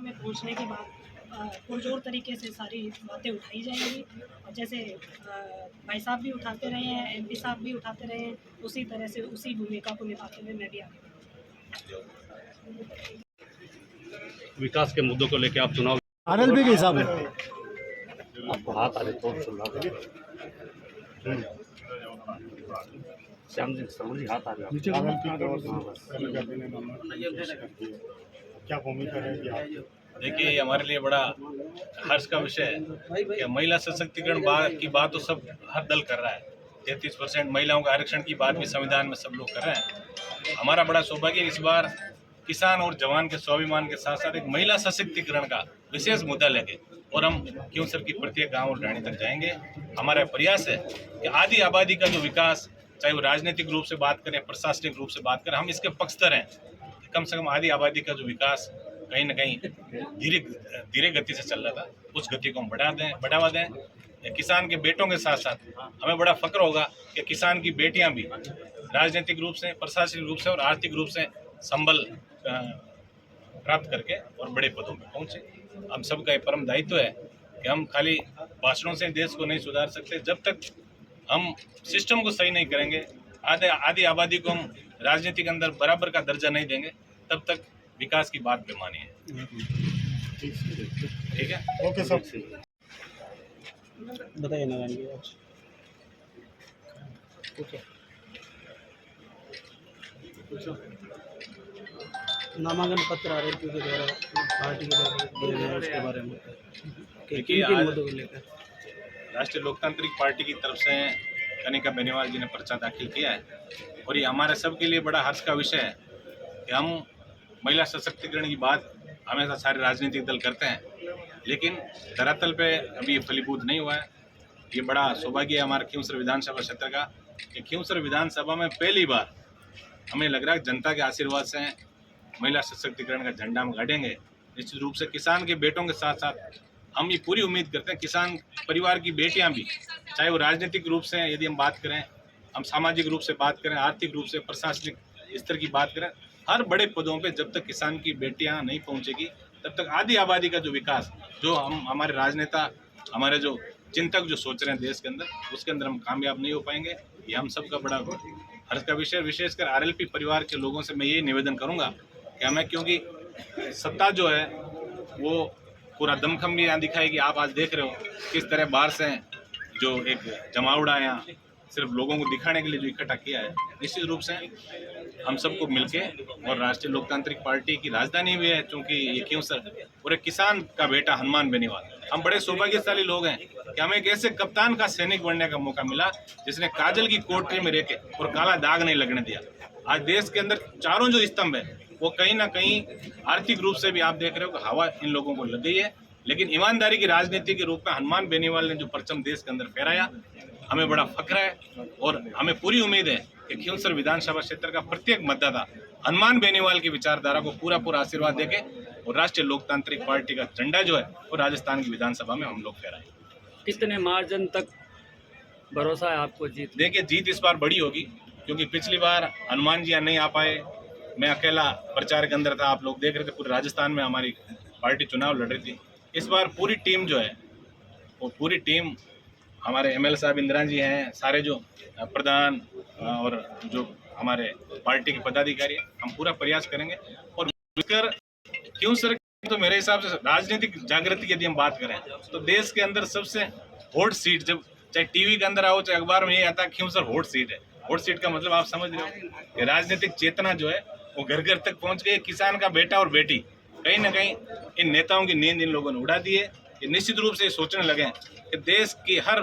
में पहुंचने के बाद पुरजोर तरीके से सारी बातें उठाई जाएंगी। और जैसे भाई साहब भी उठाते रहे हैं, एमपी साहब भी उठाते रहे हैं, उसी तरह से उसी भूमिका को निभाते हुए मैं भी आगे विकास के मुद्दों को लेकर आप चुनाव आरएलपी के हिसाब में आपको हाथ आ रहे तो श्याम जी समझ हाथ आ रहे क्या भूमिका रहेगी आप? देखिए, ये हमारे लिए बड़ा हर्ष का विषय है कि महिला सशक्तिकरण की बात तो सब हर दल कर रहा है। 33% महिलाओं का आरक्षण की बात भी संविधान में सब लोग कर रहे हैं। हमारा बड़ा सौभाग्य इस बार किसान और जवान के स्वाभिमान के साथ साथ एक महिला सशक्तिकरण का विशेष मुद्दा लेके और हम क्योंसर की प्रत्येक गांव और ढाणी तक जाएंगे। हमारा प्रयास है कि आधी आबादी का जो विकास, चाहे वो राजनीतिक रूप से बात करें, प्रशासनिक रूप से बात करें, हम इसके पक्षधर हैं। कम से कम आधी आबादी का जो विकास कहीं ना कहीं धीरे गति से चल रहा था, उस गति को हम बढ़ावा दें। किसान के बेटों के साथ साथ हमें बड़ा फक्र होगा कि किसान की बेटियां भी राजनीतिक रूप से, प्रशासनिक रूप से और आर्थिक रूप से संबल प्राप्त करके और बड़े पदों पर पहुंचे। हम सबका ये परम दायित्व है कि हम खाली भाषणों से देश को नहीं सुधार सकते। जब तक हम सिस्टम को सही नहीं करेंगे, आधी आबादी को हम राजनीति के अंदर बराबर का दर्जा नहीं देंगे, तब तक विकास की बात बेमानी है। ठीक है, ओके सर, बताइए नारायण जी। नामांकन पत्र आरएलपी के द्वारा पार्टी के द्वारा दिया गया, उसके बारे में देखिए, आज राष्ट्रीय लोकतांत्रिक पार्टी की तरफ से कनिका बेनीवाल जी ने पर्चा दाखिल किया है और ये हमारे सब के लिए बड़ा हर्ष का विषय है कि हम महिला सशक्तिकरण की बात हमेशा सारे राजनीतिक दल करते हैं, लेकिन धरातल पे अभी ये फलीभूत नहीं हुआ है। ये बड़ा सौभाग्य है हमारे खींवसर विधानसभा क्षेत्र का कि खींवसर विधानसभा में पहली बार हमें लग रहा है जनता के आशीर्वाद से महिला सशक्तिकरण का झंडा हम गाड़ेंगे। निश्चित रूप से किसान के बेटों के साथ साथ हम ये पूरी उम्मीद करते हैं किसान परिवार की बेटियां भी, चाहे वो राजनीतिक रूप से यदि हम बात करें, हम सामाजिक रूप से बात करें, आर्थिक रूप से, प्रशासनिक स्तर की बात करें, हर बड़े पदों पे जब तक किसान की बेटियां नहीं पहुंचेगी तब तक आधी आबादी का जो विकास, जो हम हमारे राजनेता, हमारे जो चिंतक जो सोच रहे हैं देश के अंदर, उसके अंदर हम कामयाब नहीं हो पाएंगे। ये हम सबका बड़ा हर्ष का विषय। विशेषकर आरएलपी परिवार के लोगों से मैं ये निवेदन करूंगा कि हमें, क्योंकि सत्ता जो है वो पूरा दमखम भी यहाँ दिखाएगी। आप आज देख रहे हो किस तरह बाहर से जो एक जमावड़ा यहाँ सिर्फ लोगों को दिखाने के लिए जो इकट्ठा किया है। निश्चित रूप से हम सबको मिलके, और राष्ट्रीय लोकतांत्रिक पार्टी की राजधानी भी है चूंकि ये क्योंसर, और एक किसान का बेटा हनुमान बेनीवाल, हम बड़े सौभाग्यशाली लोग हैं कि हमें एक ऐसे कप्तान का सैनिक बनने का मौका मिला जिसने काजल की कोठरी में रहके और काला दाग नहीं लगने दिया। आज देश के अंदर चारों जो स्तंभ है वो कहीं ना कहीं आर्थिक रूप से भी आप देख रहे हो कि हवा इन लोगों को लग गई है, लेकिन ईमानदारी की राजनीति के रूप में हनुमान बेनीवाल ने जो परचम देश के अंदर फहराया, हमें बड़ा फख्र है। और हमें पूरी उम्मीद है कि खींवसर विधानसभा क्षेत्र का प्रत्येक मतदाता हनुमान बेनीवाल की विचारधारा को पूरा आशीर्वाद देके और राष्ट्रीय लोकतांत्रिक पार्टी का झंडा जो है वो राजस्थान की विधानसभा में हम लोग फहराएं। कितने मार्जिन तक भरोसा है आपको जीत? देखिए, जीत इस बार बड़ी होगी क्योंकि पिछली बार हनुमान जी नहीं आ पाए, मैं अकेला प्रचार के अंदर था, आप लोग देख रहे थे पूरे राजस्थान में हमारी पार्टी चुनाव लड़ रही थी। इस बार पूरी टीम जो है वो पूरी टीम, हमारे एमएलए साहब इंदिरा जी हैं, सारे जो प्रधान और जो हमारे पार्टी के पदाधिकारी हैं, हम पूरा प्रयास करेंगे। और क्योंसर तो मेरे हिसाब से राजनीतिक जागृति की यदि हम बात करें तो देश के अंदर सबसे हॉट सीट, जब चाहे टीवी के अंदर आओ चाहे अखबार में, ये आता है क्योंसर हॉट सीट है। हॉट सीट का मतलब आप समझ रहे हो कि राजनीतिक चेतना जो है वो घर घर तक पहुंच गई। किसान का बेटा और बेटी कहीं ना कहीं इन नेताओं की नींद इन लोगों ने उड़ा दी है। ये निश्चित रूप से सोचने लगे कि देश की हर